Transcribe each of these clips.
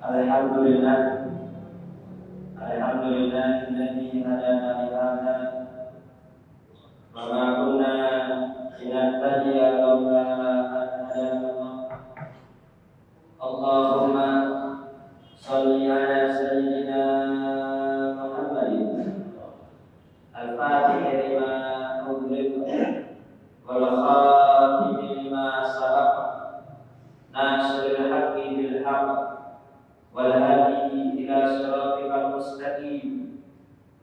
Alhamdulillah, alladzi hadana li hadza wa ma kunna linahtadiya laula an hadana Allah. Allahumma shalli ala sayyidina Muhammadin al-Fatih lima ughliqa wal khatim lima sabaqa nasril haqqi bil haqq wal hadi ila siratikal mustaqim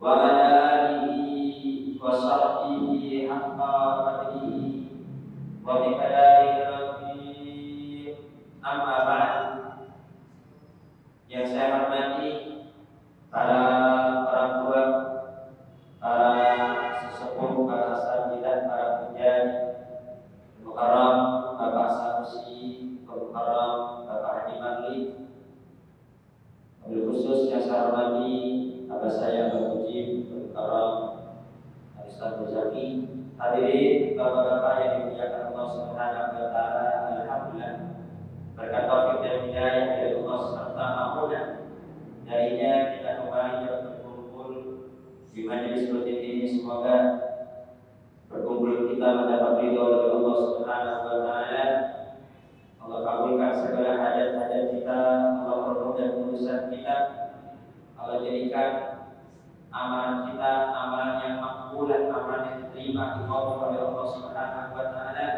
wa ala alihi wa sahbihi haqqa qadrihi wa biqadarihi rabbi. Amma ba'd. Yang saya hormati para orang tua, para sesepuh, para sahabat, para penjadi, Mukarram Bapak Sanusi, Mukarram Bapak Haji Marli. Wabil khusus yang saya hormati abah saya Mbak Mujib, Mukarram Arisan Muzaki. Hadirin bapak-bapak yang dimuliakan Allah Subhanahu wa taala, alhamdulillah berkat taufik dan hidayah dari Allah serta ampunan darinya kita kembali berkumpul di majelis seperti ini. Semoga berkumpul kita mendapat ridho dari Allah Subhanahu wa taala. Allah kabulkan segala hajat-hajat kita, Allah permudah urusan kita, Allah jadikan amalan kita amalan yang makbulah, amalan yang diterima oleh Allah Subhanahu wa taala.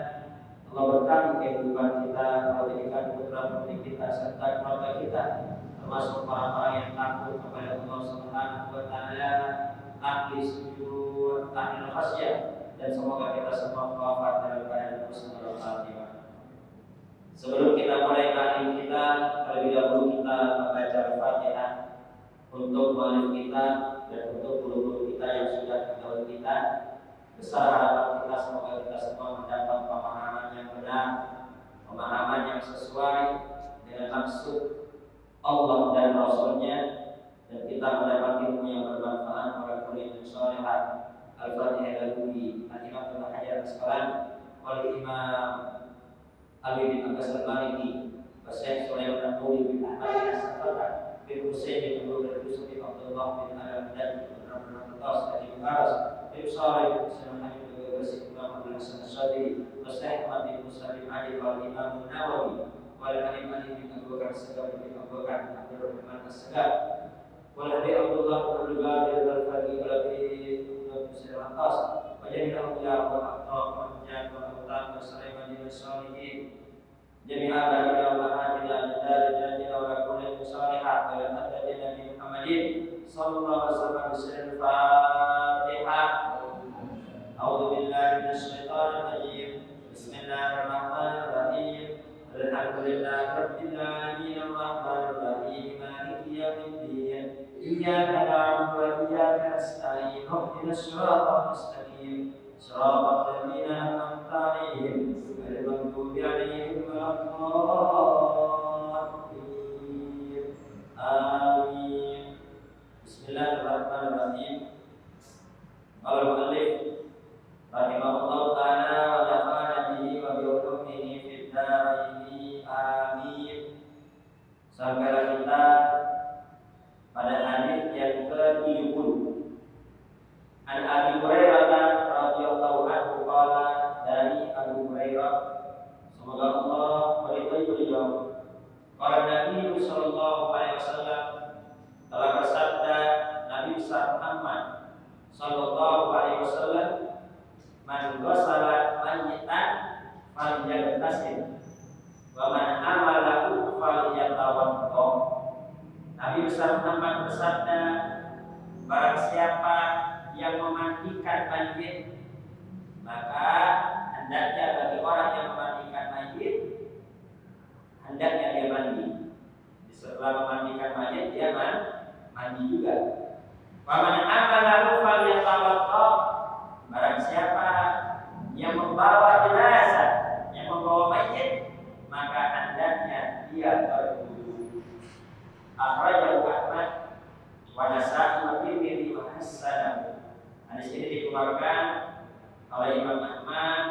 Allah berkahi kehidupan kita, Allah jadikan putra-putri kita serta keluarga kita termasuk orang-orang yang takut kepada Allah Subhanahu wa taala, ahli sujud, ahli khasyah, dan semoga kita semua wafat dalam keadaan husnul khatimah. Sebelum kita mulai taklim kita, terlebih dahulu kita membaca Al-Fatihah untuk muallim kita dan untuk guru-guru kita yang sudah mendahului kita. Besar harapan kita semoga kita semua mendapat pemahaman yang benar, pemahaman yang sesuai dengan maksud Allah dan Rasulnya, dan kita mendapat ilmu yang bermanfaat oleh kuliah sholihah. Al-Fatihah al-Budi Al-Imam Ibnu Hajar Al-Asqalani, Al-Imam Ali bin Abbas Al-Maliki, Syekh Sulaiman An-Nuri bin Ahmad As-Safar bin Husain bin Abdul Yusuf bin Abdullah bin Adam dan bin Abdullah bin Baras bin Salih bin Sulaiman bin Ghazi bin Abdul Hasan As-Sadili, Syekh Ahmad bin Musa bin Ali wal Imam An-Nawawi wal Alim Ali bin Abu Bakar As-Sagaf bin Abu Bakar Abdul Rahman As-Sagaf wal Habib Abdullah bin Abdul Qadir Al-Faqih al-Habib Muslim Al-Atas wa jami'al awliya wal aqtab wal mujahid wal mutan wa Sulaiman bin Salihin jami'al baina wa hadina dari janjina wa kulli musalihat wa hadda Nabi Muhammadin sallallahu alaihi wasallam bismillahir Fatihah. A'udzu billahi minasy syaithanir rajim. Bismillahirrahmanirrahim. Alhamdulillahi rabbil alamin arrahmanir rahim maliki yaumiddin. Iyyaka na'budu wa iyyaka nasta'in. Ihdinas siratal mustaqim. Shiratal ladzina an'amta 'alaihim ghairil maghdubi 'alaihim waladdallin. Amin. Bismillahirrahmanirrahim. Al-mu'allif rahimahullah ta'ala wa nafa'ana bihi wa bi ulumihi fid dharain. Amin. Sampailah kita pada hadis yang ke-70. An Abi Hurairah radhiyallahu anhu qala, dari Abu Hurairah semoga Allah meridhai beliau, qala Nabi sallallahu alaihi wasallam, telah bersabda Nabi besar Muhammad sallallahu alaihi wasallam, man ghasala mayyitan falyaghtasil wa man amalahu falyatawaddo. Nabi besar Muhammad bersabda, barang siapa yang memandikan mayit, maka hendaknya bagi orang yang memandikan mayit, hendaknya dia mandi. Setelah memandikan mayit, dia mandi juga. Wa man amalahu falyatawaddo. Barang siapa yang membawa jenazah, yang membawa mayit, maka hendaknya dia berwudu. Akhrajahu Ahmad wa Nasa'i wa Tirmidzi wa hasanahu. Hadis ini dikeluarkan oleh Imam Ahmad,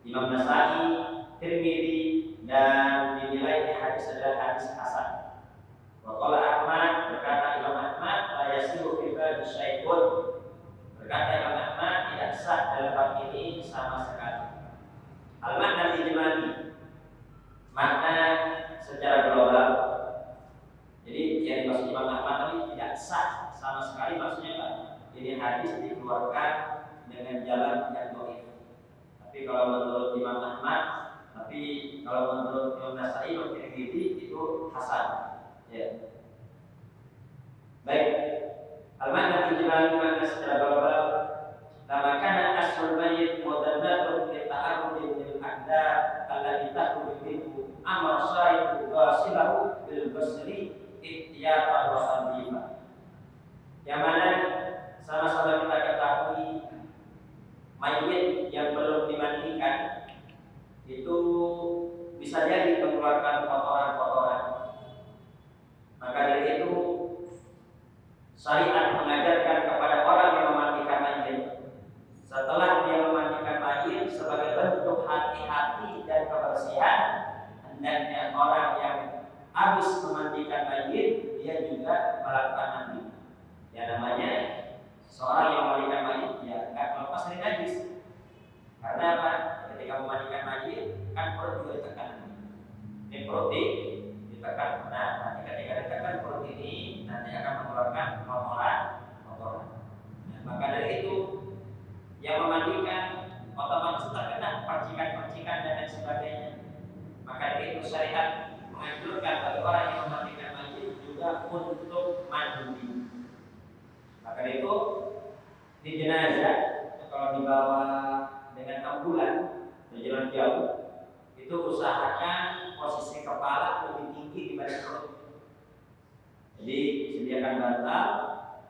Imam Nasa'i, Tirmidzi, dan dinilai hadis hadis adalah hadis hasan. Waqala Ahmad, berkata Imam Ahmad, la yasiru fi bab syai'un. Berkata Imam Ahmad, tidak sah dalam bab ini sama sekali. Al-makna ijmali, makna secara global. Jadi yang dimaksud Imam Ahmad tadi tidak sah sama sekali, maksudnya apa? Ini hadis dikeluarkan dengan jalan yang dhaif. Tapi kalau menurut Imam Ahmad, tapi kalau menurut Imam Nasai, Imam Tirmidzi itu hasan. Ya. Baik. Al-makna ijmali, makna secara global. Lama kana aslul mayyit mudannatun li ta'arrudi bil aqdar allati takhruju minhu amr syai'u ghasilahu bil ghusli ihtiyatan wa tanbiha. Yang mana sama-sama kita ketahui mayit yang belum dimandikan itu bisa jadi mengeluarkan kotoran-kotoran. Maka dari itu syariat mengajarkan kepada orang yang memandikan mayit, setelah dia memandikan mayit sebagai bentuk hati-hati dan kebersihan, hendaknya orang yang habis memandikan mayit dia juga melakukan mandi. Ya namanya seorang yang memandikan mayit ya nggak lepas dari najis. Karena apa? Ketika memandikan mayit kan perut juga ditekan. Ini perut ditekan. Nah, nanti ketika ditekan perut ini nanti akan mengeluarkan kotoran. Nah, maka dari itu yang memandikan otomatis terkena percikan-percikan dan lain sebagainya. Maka dari itu syariat menganjurkan bagi orang yang memandikan mayit juga untuk mandi. Maka dari itu di jenazah kalau dibawa dengan ambulan berjalan jauh itu usahakan posisi kepala lebih tinggi dibanding perut. Jadi sediakan bantal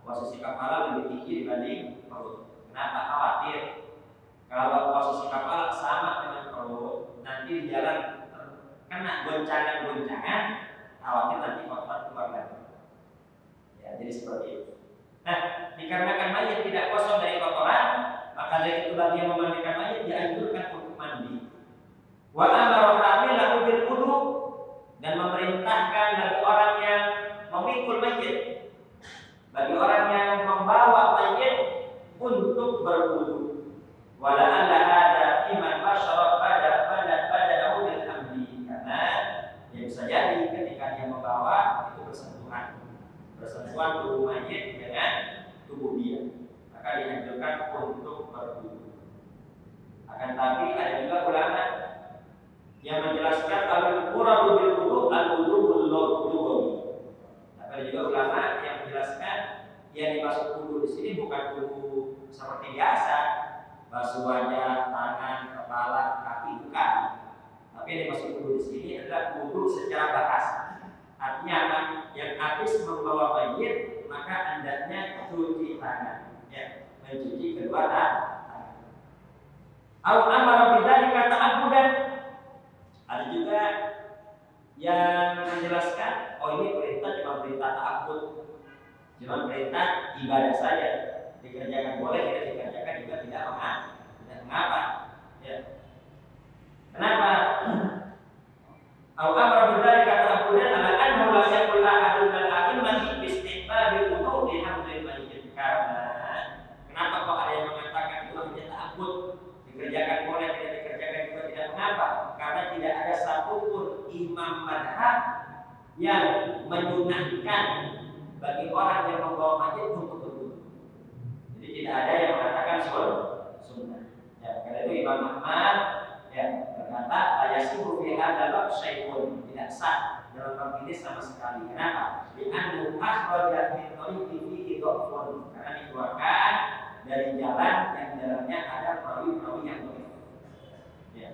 posisi kepala lebih tinggi dibanding perut. Kenapa? Khawatir kalau posisi kepala sama dengan perut, nanti di jalan kena goncangan-goncangan, khawatir nanti kotoran keluar lagi. Ya, jadi seperti itu. Nah, dikarenakan mayit tidak kosong dari kotoran, maka dari itu bagi yang memandikan mayit dianjurkan untuk mandi. Wa amara hamilahu bil wudu, dan memerintahkan bagi orang yang memikul mayit, bagi orang yang membawa mayit untuk berwudu. Wala alla ada iman masyarakat pada bil hamdi, karena yang bisa jadi ketika dia membawa itu bersentuhan tubuh mayit dengan tubuh dia, maka dianjurkan untuk berwudu. Akan tapi ada juga ulama yang menjelaskan al-muradu bil wudu al-wudu al-lughawi. Ada juga ulama yang menjelaskan yang dimaksud wudu di sini bukan wudu seperti biasa, basuh wajah, tangan, kepala, kaki, bukan. Tapi yang dimaksud wudu di sini adalah wudu secara bahasa. Artinya apa? Yang habis membawa mayit maka hendaknya cuci tangan, ya, mencuci kedua tangan. Au amara bidzalika ta'abbudan. Ada juga yang menjelaskan, oh ini perintah cuma perintah ta'abbud, cuma perintah ibadah saja, dikerjakan boleh, tidak dikerjakan juga tidak mengapa. Ya. Kenapa? Au amara bidzalika ta'abbudan ala annahu la yaqul ahadun min al-a'immati bi istihbabil wudu' li hamlil mayyit. Karena kenapa kok ada yang mengatakan itu hanya ta'abbud, dikerjakan boleh, tidak dikerjakan juga tidak mengapa? Karena tidak ada satupun imam madhab yang menyunahkan bagi orang yang membawa mayit untuk berwudu. Jadi tidak ada yang mengatakan sunnah. Ya, karena itu Imam Ahmad ya berkata ayasihu fi hadzal bab syai'un, tidak sah dalam bab ini sama sekali. Kenapa? Bi annu akhraja min tariqi fihi dhafun, karena dikeluarkan dari jalan yang dalamnya ada perawi-perawi yang dhaif. Ya.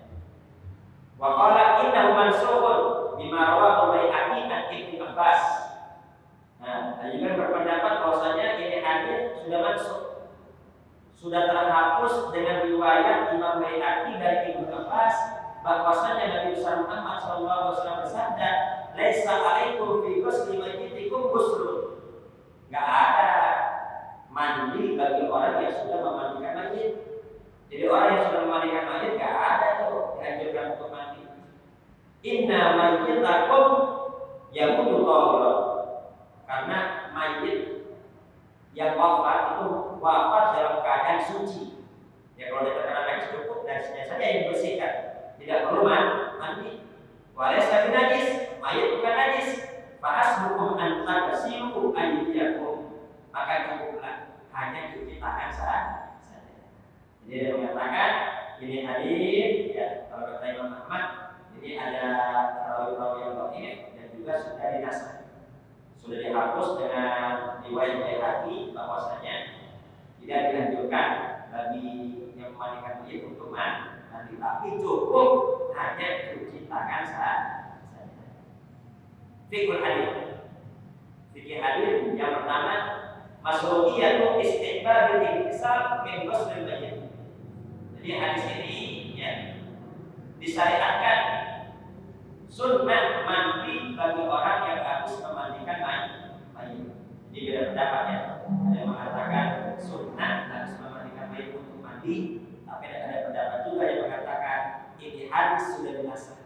Wa qala innahu mansukhun bima rawahu Baihaqi an Ibnu Abbas. Nah, ada juga berpendapat bahwasanya ini hadis sudah mansukh, sudah terhapus dengan riwayat Imam Baihaqi dari Ibnu Abbas bahwasanya Nabi besar Muhammad SAW bersabda, "Laisa 'alaikum fi ghusli mayyitikum ghuslun." Enggak ada mandi bagi orang yang sudah memandikan mayit. Jadi orang yang sudah memandikan mayit enggak ada tuh dianjurkan untuk mandi. Inna mayyitakum yamutu tahiran. Karena mayit yang wafat itu wafat dalam keadaan suci. Ya kalau dia terkena najis cukup najisnya saja yang bersihkan, tidak perlu mandi. Walaysa binajis, mayit bukan najis. Fahasbukum an tagsilu aydiyakum, maka cukuplah hanya cuci tangan saja. Jadi dia mengatakan ini hadis ya, kalau kata Imam Ahmad ini ada rawi-rawi yang dhaif dan juga sudah dinasah, sudah dihapus dengan riwayat Baihaqi bahwasanya tidak dianjurkan bagi yang memandikan mayit untuk mandi, tapi cukup hanya cuci tangan saja. Fikul hadis, fikih hadis yang pertama masruqiyatu istihbab al-ihtisab min ghusl al-mayyit. Jadi hadis ini ya disyariatkan sunnah mandi bagi orang yang habis memandikan mayit. Jadi beda pendapat ya. Ada yang mengatakan sunnah harus memandikan mayit untuk mandi, tapi ada pendapat juga yang mengatakan ini hadis sudah dinasah,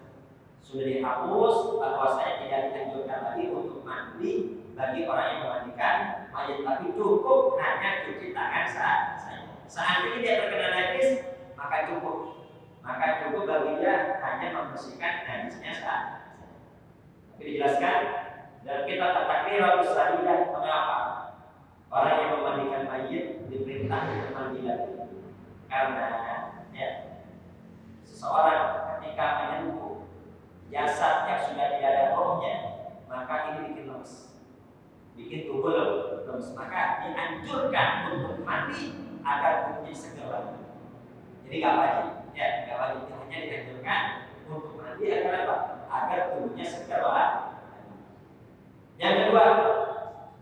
sudah dihapus bahwasanya tidak dianjurkan lagi untuk mandi bagi orang yang memandikan mayit, tapi cukup hanya cuci tangan saja. Seandainya dia terkena najis, maka cukup bagi dia hanya membersihkan najisnya saja. Tapi dijelaskan dalam kitab At-Taqriratus Sadidah mengapa orang yang memandikan mayit diperintah untuk mandi lagi. Karena ya, seseorang ketika menyentuh jasad yang sudah tidak ada rohnya, maka ini bikin lemes, bikin tubuh lemes, maka dianjurkan untuk mandi agar tubuhnya segar lagi. Jadi nggak wajib, ya nggak wajib, hanya dianjurkan untuk mandi agar apa? Agar tubuhnya segar lagi. Yang kedua,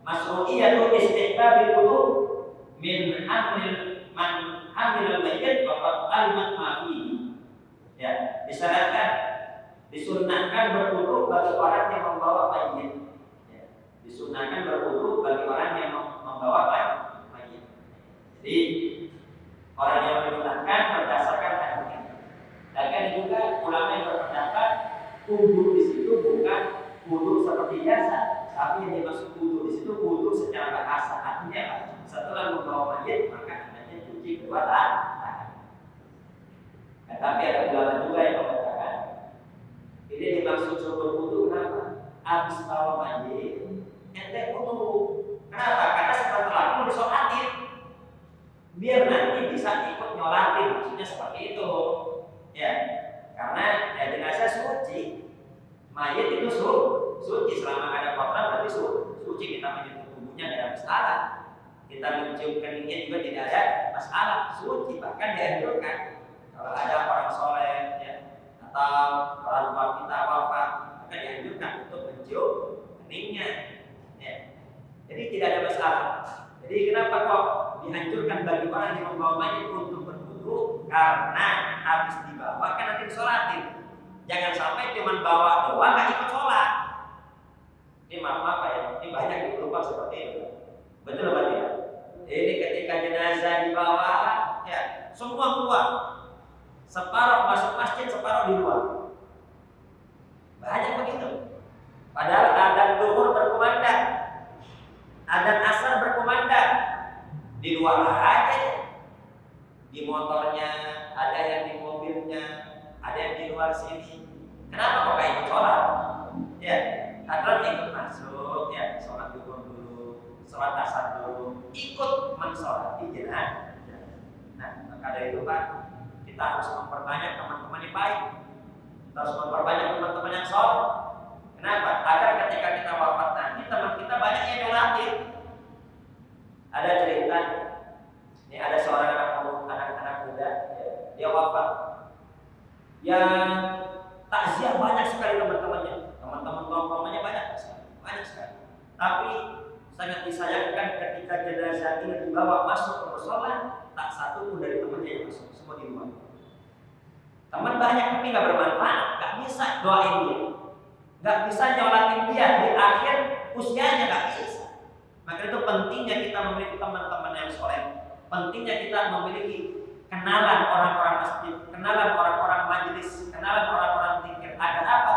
masruqiyatu istihbabil wudu min hamil mayyit wa qad almat ma fihi. Ya, disyaratkan disunnahkan berwudu bagi orang yang membawa mayit. Ya, disunnahkan berwudu bagi orang yang membawa mayit. Jadi orang yang menyunnahkan berdasarkan hadis. Dan juga ulama yang berpendapat wudu di situ bukan wudu seperti biasa, tapi yang dimaksud wudu di situ wudu secara bahasa, artinya setelah membawa mayit maka hendaknya cuci kedua tangan. Tapi ada ulama juga yang mengatakan ini dimaksud syukur wudu kenapa? Habis bawa mayit ente wudu. Kenapa? Karena setelah mau disolatin biar nanti bisa ikut nyolatin, maksudnya seperti itu. Ya, karena ya jenazah suci, mayit itu suci selama ada kotoran berarti suci, kita menyentuh tubuhnya tidak ada masalah, kita mencium keningnya juga tidak ada masalah, suci. Bahkan dianjurkan kalau ada orang soleh ya, atau orang tua kita wafat, maka dianjurkan untuk mencium keningnya ya. Jadi tidak ada masalah. Jadi kenapa kok dianjurkan bagi orang yang membawa mayit untuk berwudu? Karena habis dibawa kan nanti disolatin. Jangan sampai cuma bawa doang nggak ikut sholat. Ini maaf ya, ini banyak yang lupa seperti itu. Betul apa tidak? Ini ketika jenazah dibawa, ya semua keluar. Separuh masuk masjid, separuh di luar. Banyak begitu. Padahal adzan zuhur berkumandang, adzan asar berkumandang, di luar aja. Di motornya, ada yang di mobilnya, ada yang di luar sini. Kenapa kok kayak ikut sholat? Ya, aturan ikut masuk, ya sholat zuhur dulu, sholat asar dulu, ikut mensolati jenazah. Nah, maka dari itu Pak, kita harus memperbanyak teman-teman yang baik, kita harus memperbanyak teman-teman yang soleh. Kenapa? Agar ketika kita wafat nanti teman kita banyak yang nyolatin. Ada cerita, ini ada seorang anak muda, dia wafat, yang takziah banyak sekali teman-temannya, teman-teman tongkrongannya banyak sekali. Tapi sangat disayangkan ketika jenazah ini dibawa masuk ke musola, tak satu pun dari temannya yang masuk, semua di luar. Teman banyak tapi nggak bermanfaat, nggak bisa doain dia, nggak bisa nyolatin dia di akhir usianya, nggak bisa. Maka itu pentingnya kita memiliki teman-teman yang soleh, pentingnya kita memiliki kenalan orang-orang masjid, kenalan orang-orang majelis, kenalan orang-orang zikir. Agar apa?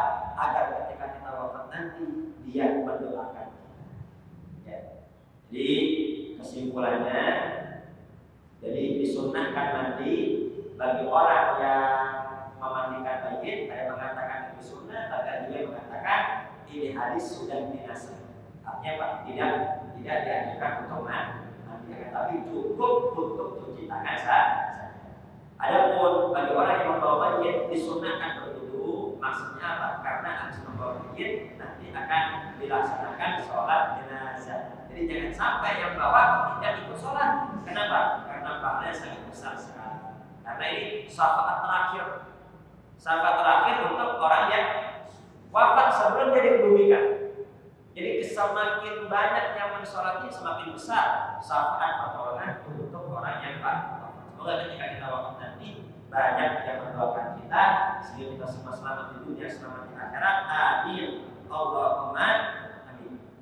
Di kesimpulannya, jadi disunnahkan mandi bagi orang yang memandikan mayit. Ada yang mengatakan itu sunnah, ada juga yang mengatakan ini hadis sudah dinasih. Artinya Pak, tidak dianjurkan untuk mandi, tapi cukup untuk cuci tangan saja. Adapun bagi orang yang membawa mayit disunnahkan berwudu. Maksudnya apa? Karena habis membawa mayit nanti akan dilaksanakan sholat jenazah. Jadi jangan sampai yang bawa tidak ikut sholat. Kenapa? Karena pahalanya sangat besar sekali. Karena ini syafaat terakhir. Syafaat terakhir untuk orang yang wafat sebelum dia dikebumikan. Jadi semakin banyak yang mensolati semakin besar syafaat pertolongan untuk orang yang wafat. Semoga ketika kita wafat nanti banyak yang mendoakan kita sehingga kita semua selamat di dunia, selamat di akhirat. Amin.